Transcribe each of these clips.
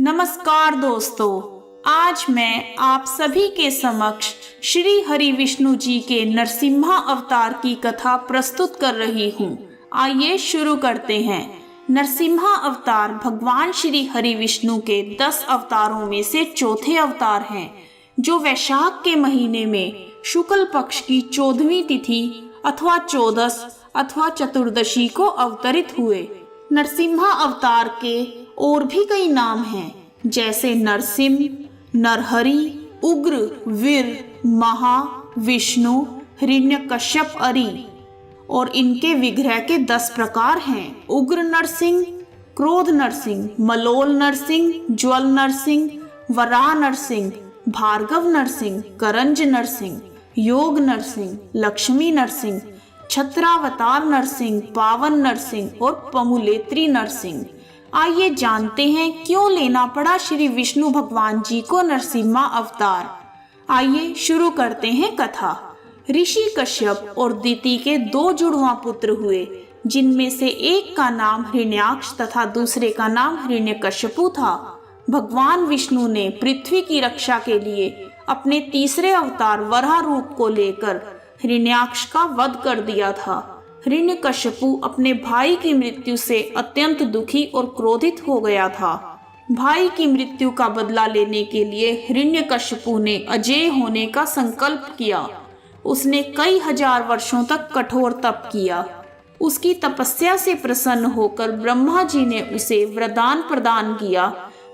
नमस्कार दोस्तों, आज मैं आप सभी के समक्ष श्री हरि विष्णु जी के नरसिम्हा अवतार की कथा प्रस्तुत कर रही हूँ। आइए शुरू करते हैं। नरसिम्हा अवतार भगवान श्री हरि विष्णु के 10 अवतारों में से चौथे अवतार हैं, जो वैशाख के महीने में शुक्ल पक्ष की 14वीं तिथि अथवा चौदस अथवा चतुर्दशी को अवतरित हुए। नरसिम्हा अवतार के और भी कई नाम हैं, जैसे नरसिंह, नरहरि, उग्र, वीर, महा, विष्णु, हिरण्यकश्यप आदि। और इनके विग्रह के 10 प्रकार हैं। उग्र नरसिंह, क्रोध नरसिंह, मलोल नरसिंह, ज्वल नरसिंह, वराह नरसिंह, भार्गव नरसिंह, करंज नरसिंह, योग नरसिंह, लक्ष्मी नरसिंह, छत्रावतार नरसिंह, पावन नरसिंह और पमुलेत्री नरसिंह। आइए जानते हैं क्यों लेना पड़ा श्री विष्णु भगवान जी को नरसिम्हा अवतार। आइए शुरू करते हैं कथा। ऋषि कश्यप और दिति के 2 जुड़वा पुत्र हुए, जिनमें से एक का नाम हिरण्याक्ष तथा दूसरे का नाम हिरण्यकश्यपु था। भगवान विष्णु ने पृथ्वी की रक्षा के लिए अपने तीसरे अवतार वराह रूप को लेकर हिरण्याक्ष का वध कर दिया था। हिरण्यकश्यपु अपने भाई की मृत्यु से अत्यंत दुखी और क्रोधित हो गया था। भाई की मृत्यु का बदला लेने के लिए हिरण्यकश्यपु ने अजेय होने का संकल्प किया। उसने कई हजार वर्षों तक कठोर तप किया। उसकी तपस्या से प्रसन्न होकर ब्रह्मा जी ने उसे वरदान प्रदान किया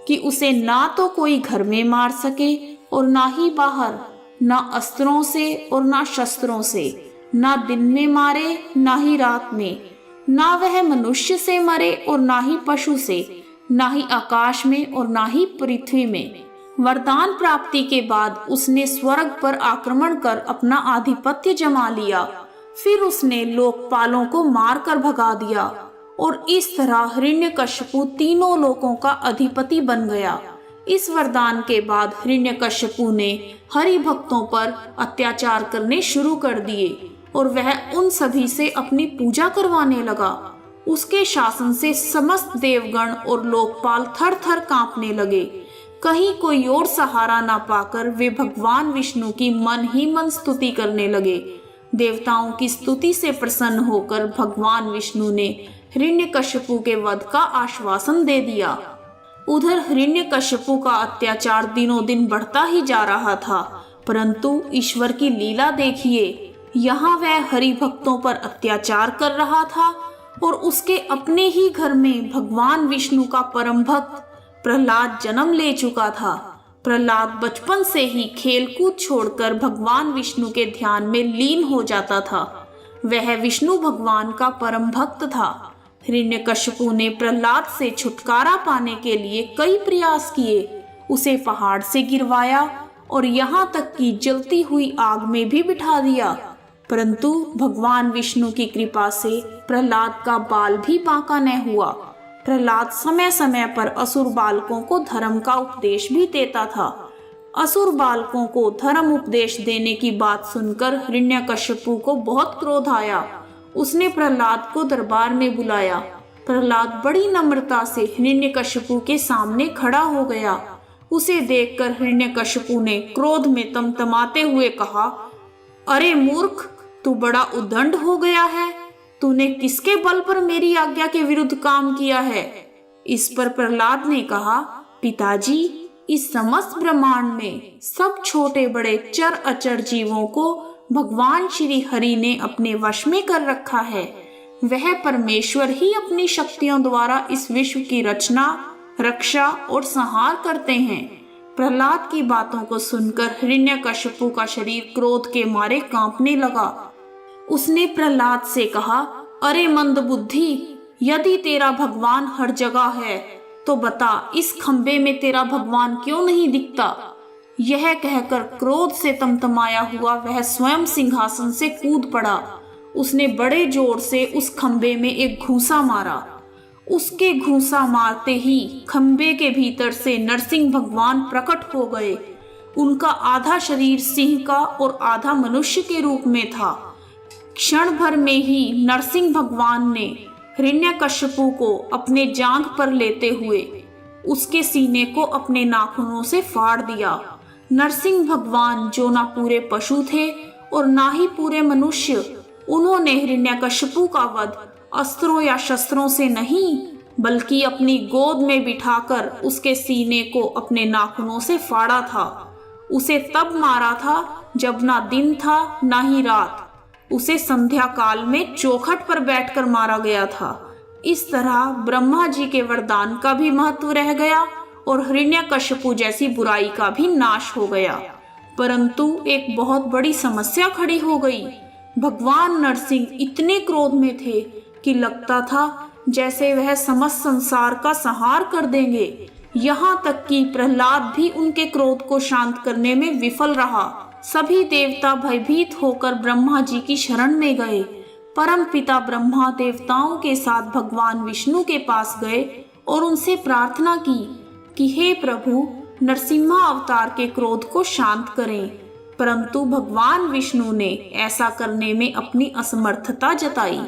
कि उसे ना तो कोई घर में मार सके और ना ही बाहर, ना अस्त्रों से और ना शस्त्रों से, ना दिन में मारे ना ही रात में, ना वह मनुष्य से मरे और ना ही पशु से, ना ही आकाश में और ना ही पृथ्वी में। वरदान प्राप्ति के बाद उसने स्वर्ग पर आक्रमण कर अपना आधिपत्य जमा लिया। फिर उसने लोकपालों को मारकर भगा दिया और इस तरह हिरण्यकश्यपु तीनों लोकों का अधिपति बन गया। इस वरदान के बाद हिरण्यकश्यपु ने हरि भक्तों पर अत्याचार करने शुरू कर दिए और वह उन सभी से अपनी पूजा करवाने लगा। उसके शासन से समस्त देवगण और लोकपाल थर थर कांपने लगे। कहीं कोई और सहारा ना पाकर वे भगवान विष्णु की मन ही मन स्तुति करने लगे। देवताओं की स्तुति से प्रसन्न होकर भगवान विष्णु ने हिरण्यकश्यपु के वध का आश्वासन दे दिया। उधर हिरण्यकश्यपु का अत्याचार दिनों दिन बढ़ता ही जा रहा था, परंतु ईश्वर की लीला देखिए, यहाँ वह हरि भक्तों पर अत्याचार कर रहा था और उसके अपने ही घर में भगवान विष्णु का परम भक्त प्रहलाद जन्म ले चुका था। प्रहलाद बचपन से ही खेलकूद छोड़कर भगवान विष्णु के ध्यान में लीन हो जाता था। वह विष्णु भगवान का परम भक्त था। हिरण्यकश्यपु ने प्रहलाद से छुटकारा पाने के लिए कई प्रयास किए। उसे पहाड़ से गिरवाया और यहाँ तक कि जलती हुई आग में भी बिठा दिया, परंतु भगवान विष्णु की कृपा से प्रहलाद का बाल भी बांका न हुआ। प्रहलाद समय समय पर असुर बालकों को धर्म का उपदेश भी देता था। असुर बालकों को धर्म उपदेश देने की बात सुनकर हिरण्यकश्यपु को बहुत क्रोध आया। उसने प्रहलाद को दरबार में बुलाया। प्रहलाद बड़ी नम्रता से हिरण्यकश्यपु के सामने खड़ा हो गया। उसे देखकर हिरण्यकश्यपु ने क्रोध में तमतमाते हुए कहा, अरे मूर्ख, तू बड़ा उद्दंड हो गया है। तूने किसके बल पर मेरी आज्ञा के विरुद्ध काम किया है? इस पर प्रहलाद ने कहा, पिताजी, इस समस्त ब्रह्मांड में सब छोटे बड़े चर अचर जीवों को भगवान श्री हरि ने अपने वश में कर रखा है। वह परमेश्वर ही अपनी शक्तियों द्वारा इस विश्व की रचना, रक्षा और संहार करते हैं। प्रहलाद की बातों को सुनकर हिरण्यकश्यपु का शरीर क्रोध के मारे कांपने लगा। उसने प्रहलाद से कहा, अरे मंदबुद्धि, यदि तेरा भगवान हर जगह है तो बता, इस खंबे में तेरा भगवान क्यों नहीं दिखता? यह कहकर क्रोध से तमतमाया हुआ वह स्वयं सिंहासन से कूद पड़ा। उसने बड़े जोर से उस खंबे में एक घूंसा मारा। उसके घूंसा मारते ही खंबे के भीतर से नरसिंह भगवान प्रकट हो गए। उनका आधा शरीर सिंह का और आधा मनुष्य के रूप में था। क्षण भर में ही नरसिंह भगवान ने हिरण्यकश्यपु को अपने जांघ पर लेते हुए उसके सीने को अपने नाखूनों से फाड़ दिया। नरसिंह भगवान जो ना पूरे पशु थे और ना ही पूरे मनुष्य, उन्होंने हिरण्यकशिपु का वध अस्त्रों या शस्त्रों से नहीं, बल्कि अपनी गोद में बिठाकर उसके सीने को अपने नाखूनों से फाड़ा था। उसे तब मारा था जब ना दिन था ना ही रात। उसे संध्या काल में चौखट पर बैठकर मारा गया था। इस तरह ब्रह्मा जी के वरदान का भी महत्व रह गया और हिरण्यकशिपु जैसी बुराई का भी नाश हो गया। परंतु एक बहुत बड़ी समस्या खड़ी हो गई। भगवान नरसिंह इतने क्रोध में थे कि लगता था जैसे वह समस्त संसार का संहार कर देंगे। यहाँ तक कि प्रहलाद भी उनके क्रोध को शांत करने में विफल रहा। सभी देवता भयभीत होकर ब्रह्मा जी की शरण में गए। परम पिता ब्रह्मा देवताओं के साथ भगवान विष्णु के पास गए और उनसे प्रार्थना की कि हे प्रभु, नरसिम्हा अवतार के क्रोध को शांत करें। परंतु भगवान विष्णु ने ऐसा करने में अपनी असमर्थता जताई।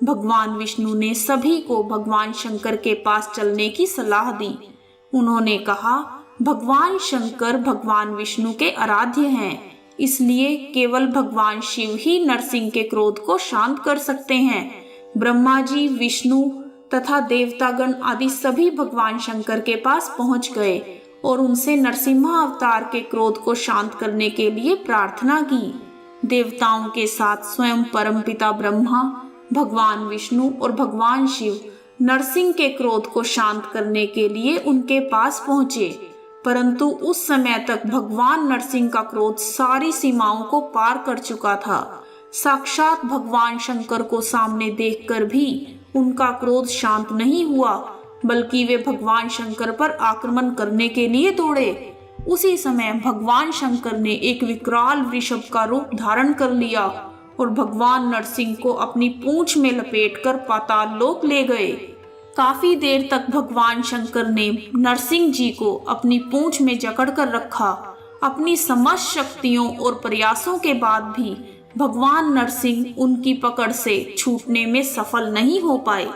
भगवान विष्णु ने सभी को भगवान शंकर के पास चलने की सलाह दी। उन्होंने कहा, भगवान शंकर भगवान विष्णु के आराध्य हैं, इसलिए केवल भगवान शिव ही नरसिंह के क्रोध को शांत कर सकते हैं। ब्रह्मा जी, विष्णु तथा देवतागण आदि सभी भगवान शंकर के पास पहुंच गए और उनसे नरसिम्हा अवतार के क्रोध को शांत करने के लिए प्रार्थना की। देवताओं के साथ स्वयं परमपिता ब्रह्मा, भगवान विष्णु और भगवान शिव नरसिंह के क्रोध को शांत करने के लिए उनके पास पहुंचे। परंतु उस समय तक भगवान नरसिंह का क्रोध सारी सीमाओं को पार कर चुका था। साक्षात भगवान शंकर को सामने देखकर भी उनका क्रोध शांत नहीं हुआ, बल्कि वे भगवान शंकर पर आक्रमण करने के लिए दौड़े। उसी समय भगवान शंकर ने एक विकराल वृषभ का रूप धारण कर लिया और भगवान नरसिंह को अपनी पूंछ में लपेटकर पाताल लोक ले गए। काफी देर तक भगवान शंकर ने नरसिंह जी को अपनी पूंछ में जकड़ कर रखा। अपनी समस्त शक्तियों और प्रयासों के बाद भी भगवान नरसिंह उनकी पकड़ से छूटने में सफल नहीं हो पाए।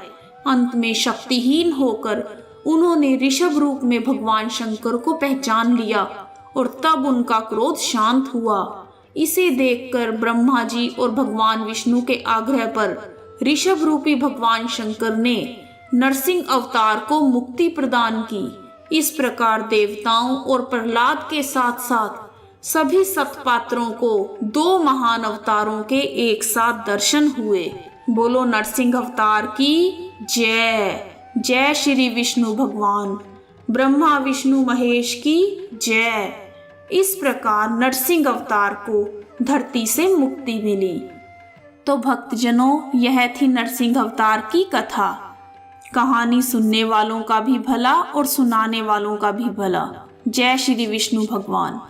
अंत में शक्तिहीन होकर उन्होंने ऋषभ रूप में भगवान शंकर को पहचान लिया और तब उनका क्रोध शांत हुआ। इसे देखकर ब्रह्मा जी और भगवान विष्णु के आग्रह पर ऋषभ रूपी भगवान शंकर ने नरसिंह अवतार को मुक्ति प्रदान की। इस प्रकार देवताओं और प्रहलाद के साथ साथ सभी सतपात्रों को दो महान अवतारों के एक साथ दर्शन हुए। बोलो नरसिंह अवतार की जय। जय श्री विष्णु भगवान। ब्रह्मा विष्णु महेश की जय। इस प्रकार नरसिंह अवतार को धरती से मुक्ति मिली। तो भक्तजनों, यह थी नरसिंह अवतार की कथा। कहानी सुनने वालों का भी भला और सुनाने वालों का भी भला। जय श्री विष्णु भगवान।